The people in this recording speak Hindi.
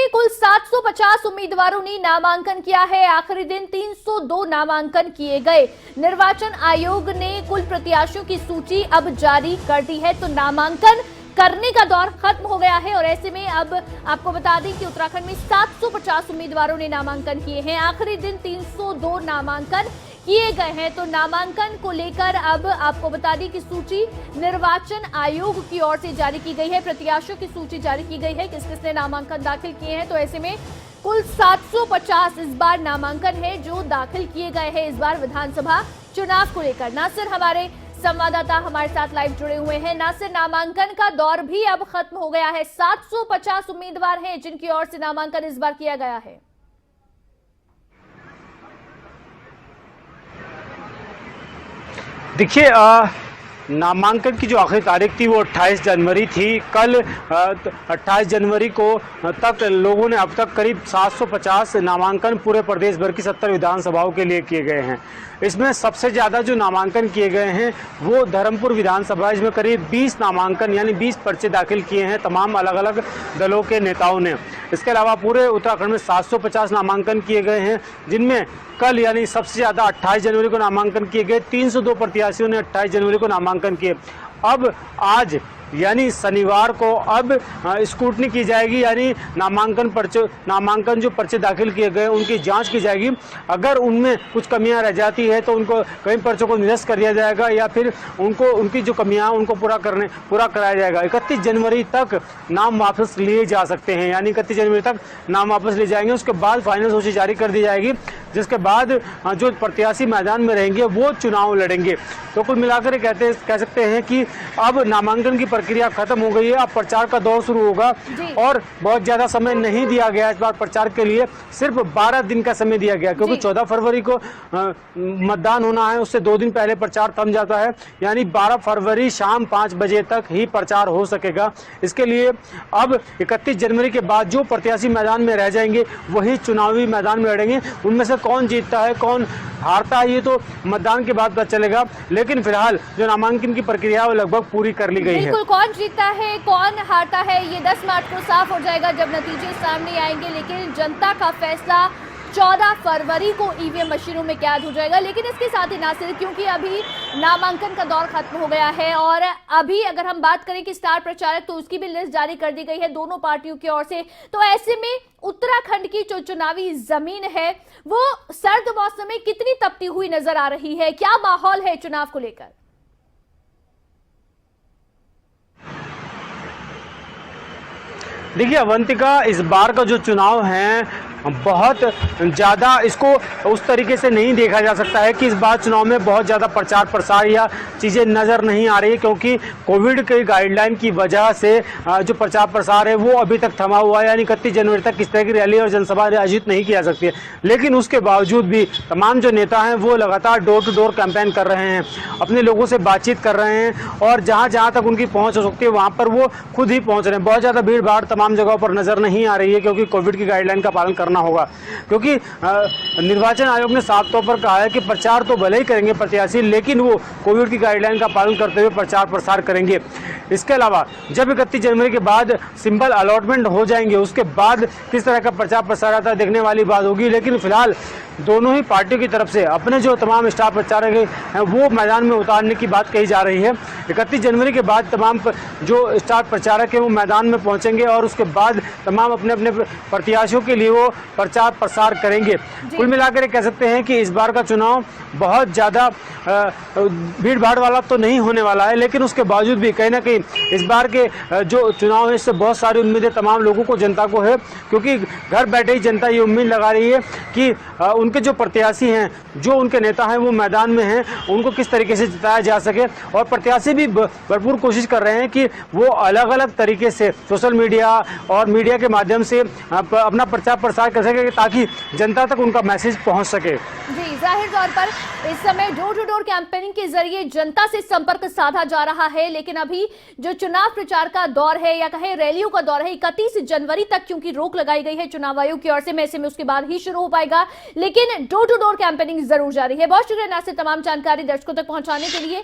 में कुल 750 उम्मीदवारों ने नामांकन किया है। आखिरी दिन 302 नामांकन किए गए। निर्वाचन आयोग ने कुल प्रत्याशियों की सूची अब जारी कर दी है, तो नामांकन करने का दौर खत्म हो गया है। और ऐसे में अब आपको बता दें कि उत्तराखंड में 750 उम्मीदवारों ने नामांकन किए हैं। आखिरी दिन 302 नामांकन किए गए हैं। तो नामांकन को लेकर अब आपको बता दें कि सूची निर्वाचन आयोग की ओर से जारी की गई है। प्रत्याशियों की सूची जारी की गई है, किस किसने नामांकन दाखिल किए हैं। तो ऐसे में कुल 750 इस बार नामांकन है जो दाखिल किए गए हैं इस बार विधानसभा चुनाव को लेकर। नासिर हमारे संवाददाता हमारे साथ लाइव जुड़े हुए हैं। नासिर, नामांकन का दौर भी अब खत्म हो गया है। 750 उम्मीदवार हैं जिनकी ओर से नामांकन इस बार किया गया है। देखिए, नामांकन की जो आखिरी तारीख थी वो 28 जनवरी थी। कल 28 जनवरी को तक लोगों ने अब तक करीब 750 नामांकन पूरे प्रदेश भर की 70 विधानसभाओं के लिए किए गए हैं। इसमें सबसे ज़्यादा जो नामांकन किए गए हैं वो धर्मपुर विधानसभा, इसमें करीब 20 नामांकन यानी 20 पर्चे दाखिल किए हैं तमाम अलग अलग दलों के नेताओं ने। इसके अलावा पूरे उत्तराखंड में 750 नामांकन किए गए हैं, जिनमें कल यानी सबसे ज़्यादा 28 जनवरी को नामांकन किए गए। 302 प्रत्याशियों ने 28 जनवरी को नामांकन किए। अब आज यानी शनिवार को अब स्क्रूटनी की जाएगी, यानी नामांकन जो पर्चे दाखिल किए गए उनकी जांच की जाएगी। अगर उनमें कुछ कमियां रह जाती है तो उनको कई पर्चों को निरस्त कर दिया जाएगा या फिर उनकी जो कमियां उनको पूरा कराया जाएगा। 31 जनवरी तक नाम वापस लिए जा सकते हैं, यानी 31 जनवरी तक नाम वापस लिए जाएंगे। उसके बाद फाइनल सूची जारी कर दी जाएगी, जिसके बाद जो प्रत्याशी मैदान में रहेंगे वो चुनाव लड़ेंगे। तो कुल मिलाकर कह सकते हैं कि अब नामांकन की प्रक्रिया खत्म हो गई है। अब प्रचार का दौर शुरू होगा और बहुत ज़्यादा समय नहीं दिया गया इस बार प्रचार के लिए, सिर्फ 12 दिन का समय दिया गया, क्योंकि 14 फरवरी को मतदान होना है, उससे 2 दिन पहले प्रचार थम जाता है। यानी 12 फरवरी शाम 5 बजे तक ही प्रचार हो सकेगा। इसके लिए अब 31 जनवरी के बाद जो प्रत्याशी मैदान में रह जाएंगे वही चुनावी मैदान में लड़ेंगे। उनमें से कौन जीतता है कौन हारता है ये तो मतदान के बाद पता चलेगा, लेकिन फिलहाल जो नामांकन की प्रक्रिया वो लगभग पूरी कर ली गई है। बिल्कुल, कौन जीतता है कौन हारता है ये 10 मार्च को साफ हो जाएगा जब नतीजे सामने आएंगे। लेकिन जनता का फैसला 14 फरवरी को ईवीएम मशीनों में कैद हो जाएगा। लेकिन इसके साथ ही नासिर, क्योंकि अभी नामांकन का दौर खत्म हो गया है और अभी अगर हम बात करें कि स्टार प्रचारक, तो उसकी भी लिस्ट जारी कर दी गई है दोनों पार्टियों की ओर से। तो ऐसे में उत्तराखंड की जो चुनावी जमीन है वो सर्द मौसम में कितनी तपती हुई नजर आ रही है? क्या माहौल है चुनाव को लेकर? देखिए अवंतिका, इस बार का जो चुनाव है बहुत ज़्यादा इसको उस तरीके से नहीं देखा जा सकता है कि इस बार चुनाव में बहुत ज़्यादा प्रचार प्रसार या चीज़ें नज़र नहीं आ रही है, क्योंकि कोविड के गाइडलाइन की वजह से जो प्रचार प्रसार है वो अभी तक थमा हुआ है। यानी 31 जनवरी तक किस तरह की रैली और जनसभा आयोजित नहीं किया सकती है। लेकिन उसके बावजूद भी तमाम जो नेता हैं वो लगातार डोर टू डोर कैंपेन कर रहे हैं, अपने लोगों से बातचीत कर रहे हैं और जहाँ जहाँ तक उनकी पहुँच हो सकती है वहाँ पर वो खुद ही पहुँच रहे हैं। बहुत ज़्यादा भीड़ भाड़ तमाम जगहों पर नज़र नहीं आ रही है, क्योंकि कोविड की गाइडलाइन का पालन करना होगा। क्योंकि निर्वाचन आयोग ने साफ तौर पर कहा है कि प्रचार तो भले ही करेंगे प्रत्याशी, लेकिन वो कोविड की गाइडलाइन का पालन करते हुए प्रचार प्रसार करेंगे। इसके अलावा जब 31 जनवरी के बाद सिंबल अलॉटमेंट हो जाएंगे उसके बाद किस तरह का प्रचार प्रसार आता है देखने वाली बात होगी। लेकिन फिलहाल दोनों ही पार्टियों की तरफ से अपने जो तमाम स्टार प्रचारक हैं वो मैदान में उतारने की बात कही जा रही है। 31 जनवरी के बाद तमाम जो स्टार प्रचारक हैं वो मैदान में पहुंचेंगे और उसके बाद तमाम अपने अपने प्रत्याशियों के लिए वो प्रचार प्रसार करेंगे। कुल मिलाकर कह सकते हैं कि इस बार का चुनाव बहुत ज़्यादा भीड़ भाड़ वाला तो नहीं होने वाला है, लेकिन उसके बावजूद भी कहीं ना कहीं इस बार के जो चुनाव है इससे बहुत सारी उम्मीदें तमाम लोगों को, जनता को है, क्योंकि घर बैठे ही जनता ये उम्मीद लगा रही है कि उनके जो प्रत्याशी हैं, जो उनके नेता हैं वो मैदान में हैं, उनको किस तरीके से जिताया जा सके। और प्रत्याशी भी भरपूर कोशिश कर रहे हैं कि वो अलग अलग तरीके से सोशल मीडिया और मीडिया के माध्यम से अपना प्रचार प्रसार कर सके ताकि जनता तक उनका मैसेज पहुंच सके। जी, जाहिर तौर पर इस समय डोर टू डोर कैंपेनिंग के जरिए जनता से संपर्क साधा जा रहा है। लेकिन अभी जो चुनाव प्रचार का दौर है या कहे रैलियों का दौर है 31 जनवरी तक क्योंकि रोक लगाई गई है चुनाव आयोग की ओर से, ऐसे में उसके बाद ही शुरू हो पाएगा। लेकिन डोर टू डोर कैंपेनिंग जरूर जारी है। बहुत शुक्रिया नासिर तमाम जानकारी दर्शकों तक पहुंचाने के लिए।